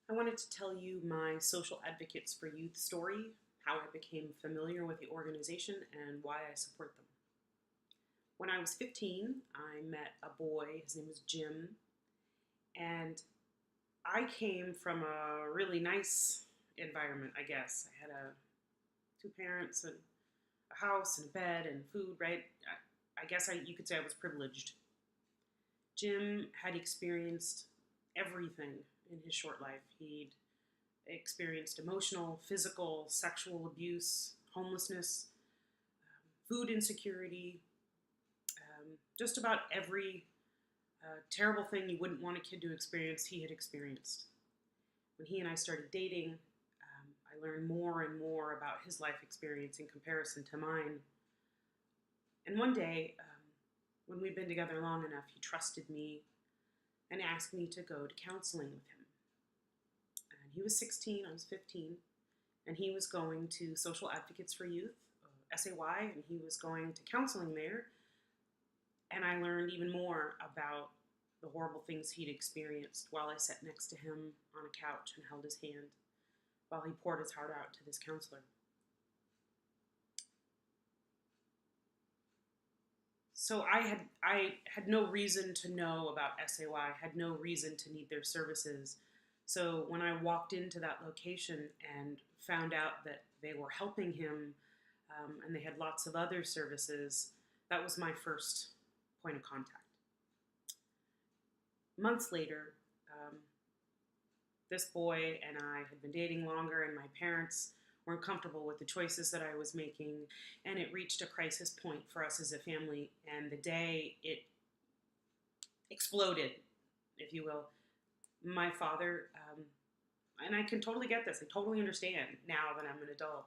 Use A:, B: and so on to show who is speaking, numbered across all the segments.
A: I wanted to tell you my Social Advocates for Youth story, how I became familiar with the organization, and why I support them. When I was 15, I met a boy, his name was Jim, and I came from a really nice environment, I guess. I had two parents and a house and a bed and food, right? I guess you could say I was privileged. Jim had experienced everything in his short life. He'd experienced emotional, physical, sexual abuse, homelessness, food insecurity, just about every terrible thing you wouldn't want a kid to experience, he had experienced. When he and I started dating, I learned more and more about his life experience in comparison to mine. And one day, when we'd been together long enough, he trusted me and asked me to go to counseling with him. And he was 16, I was 15, and he was going to Social Advocates for Youth, SAY, and he was going to counseling there. And I learned even more about the horrible things he'd experienced while I sat next to him on a couch and held his hand while he poured his heart out to this counselor. So I had no reason to know about SAY, had no reason to need their services. So when I walked into that location and found out that they were helping him and they had lots of other services, that was my first point of contact. Months later, this boy and I had been dating longer, and my parents weren't comfortable with the choices that I was making, and it reached a crisis point for us as a family, and the day it exploded, if you will, my father, and I can totally get this, I totally understand now that I'm an adult,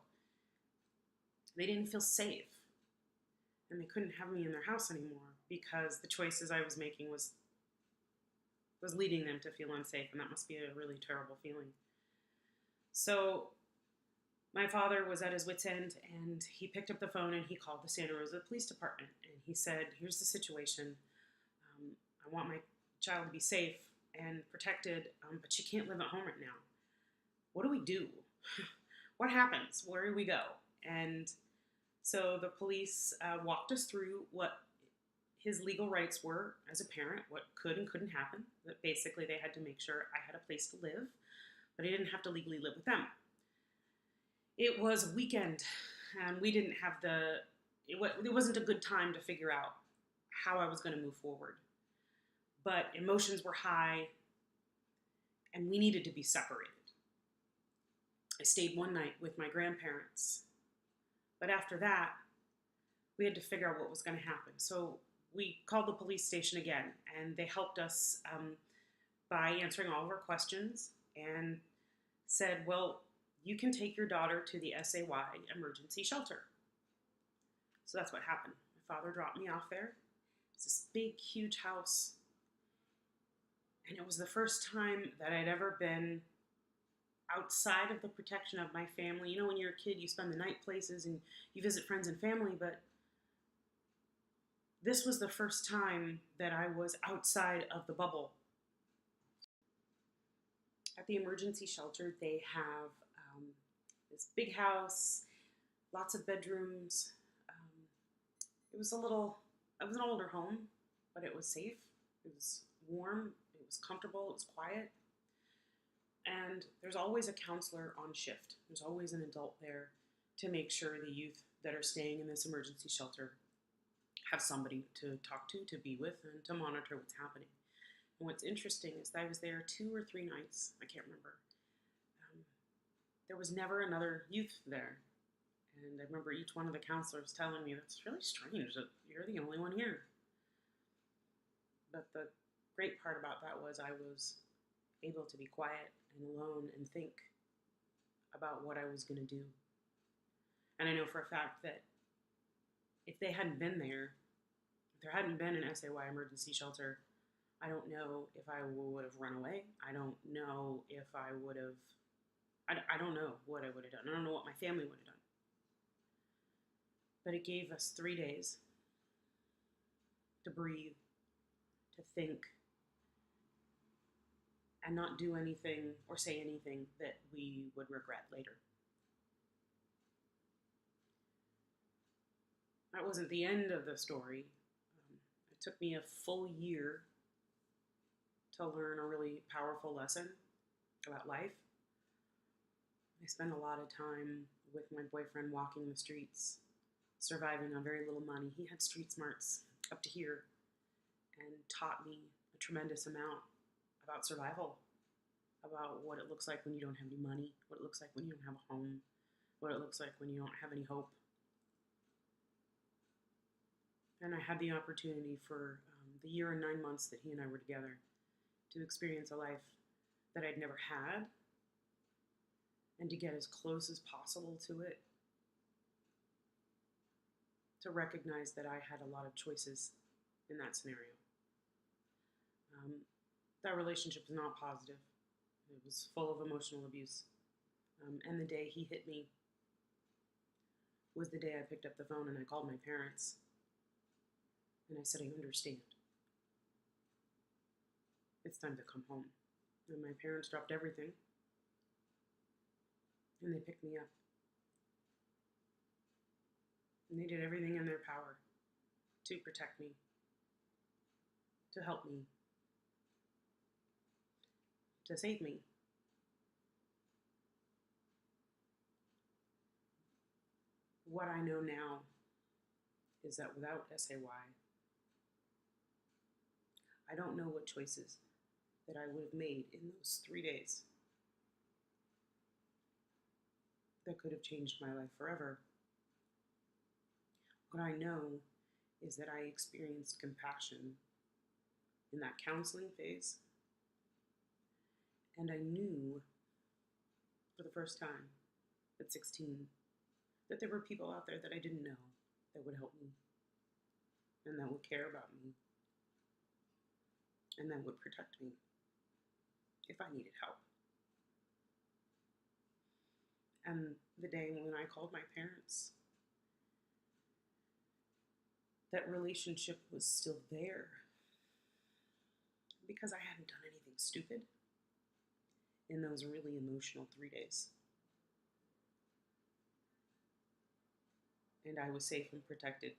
A: they didn't feel safe, and they couldn't have me in their house anymore because the choices I was making was leading them to feel unsafe, and that must be a really terrible feeling. So my father was at his wit's end, and he picked up the phone and he called the Santa Rosa Police Department, and he said, here's the situation. I want my child to be safe and protected, but she can't live at home right now. What do we do? What happens? Where do we go? And so the police walked us through what his legal rights were as a parent, what could and couldn't happen. That basically they had to make sure I had a place to live, but I didn't have to legally live with them. It was a weekend, and we didn't have it wasn't a good time to figure out how I was going to move forward. But emotions were high, and we needed to be separated. I stayed one night with my grandparents, but after that, we had to figure out what was going to happen. So we called the police station again, and they helped us by answering all of our questions and said, well, you can take your daughter to the SAY emergency shelter. So that's what happened. My father dropped me off there. It's this big, huge house. And it was the first time that I'd ever been outside of the protection of my family. You know, when you're a kid, you spend the night places and you visit friends and family, but this was the first time that I was outside of the bubble. At the emergency shelter, they have this big house, lots of bedrooms. It was an older home, but it was safe. It was warm. It was comfortable. It was quiet. And there's always a counselor on shift. There's always an adult there to make sure the youth that are staying in this emergency shelter have somebody to talk to be with, and to monitor what's happening. And what's interesting is that I was there 2 or 3 nights, I can't remember. There was never another youth there. And I remember each one of the counselors telling me, that's really strange that you're the only one here. But the great part about that was I was able to be quiet and alone and think about what I was going to do. And I know for a fact that if they hadn't been there, if there hadn't been an SAY emergency shelter, I don't know if I would have run away. I don't know if I would have, I don't know what I would have done. I don't know what my family would have done. But it gave us 3 days to breathe, to think, and not do anything or say anything that we would regret later. That wasn't the end of the story. It took me a full year to learn a really powerful lesson about life. I spent a lot of time with my boyfriend walking the streets, surviving on very little money. He had street smarts up to here and taught me a tremendous amount about survival, about what it looks like when you don't have any money, what it looks like when you don't have a home, what it looks like when you don't have any hope. And I had the opportunity for the year and 9 months that he and I were together to experience a life that I'd never had and to get as close as possible to it, to recognize that I had a lot of choices in that scenario. That relationship was not positive. It was full of emotional abuse. And the day he hit me was the day I picked up the phone and I called my parents. And I said, I understand. It's time to come home. And my parents dropped everything. And they picked me up. And they did everything in their power to protect me, to help me, to save me. What I know now is that without SAY, I don't know what choices that I would have made in those 3 days that could have changed my life forever. What I know is that I experienced compassion in that counseling phase, and I knew for the first time at 16 that there were people out there that I didn't know that would help me and that would care about me and that would protect me if I needed help. And the day when I called my parents, that relationship was still there because I hadn't done anything stupid in those really emotional 3 days. And I was safe and protected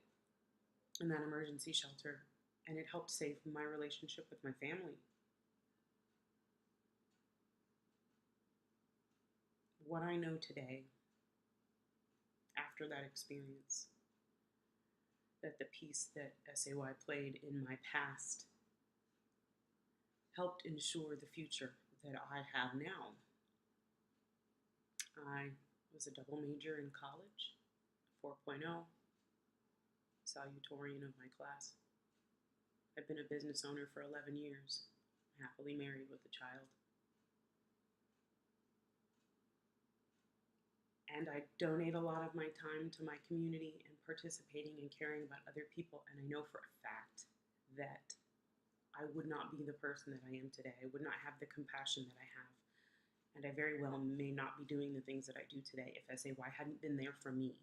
A: in that emergency shelter, and it helped save my relationship with my family. What I know today, after that experience, that the piece that SAY played in my past helped ensure the future that I have now. I was a double major in college, 4.0, salutatorian of my class. I've been a business owner for 11 years, happily married with a child. And I donate a lot of my time to my community and participating and caring about other people. And I know for a fact that I would not be the person that I am today. I would not have the compassion that I have. And I very well may not be doing the things that I do today if SAY hadn't been there for me.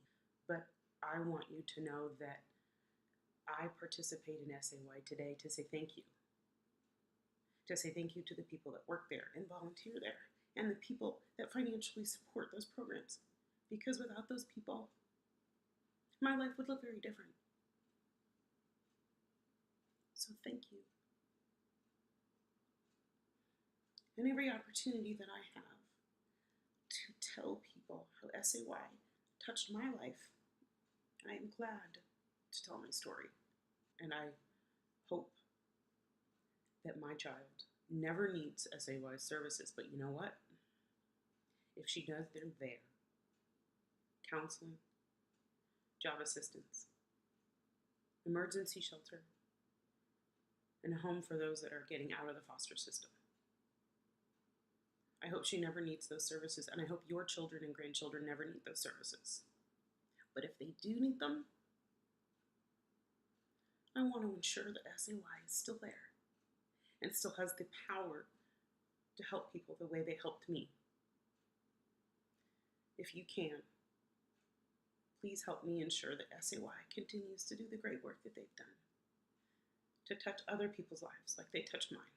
A: But I want you to know that I participate in SAY today to say thank you. To say thank you to the people that work there and volunteer there and the people that financially support those programs. Because without those people, my life would look very different. So thank you. And every opportunity that I have to tell people how SAY touched my life, I am glad to tell my story. And I hope that my child never needs SAY services. But you know what? If she does, they're there. Counseling, job assistance, emergency shelter, and a home for those that are getting out of the foster system. I hope she never needs those services, and I hope your children and grandchildren never need those services. But if they do need them, I want to ensure that SAY is still there and still has the power to help people the way they helped me. If you can, please help me ensure that SAY continues to do the great work that they've done, to touch other people's lives like they touched mine.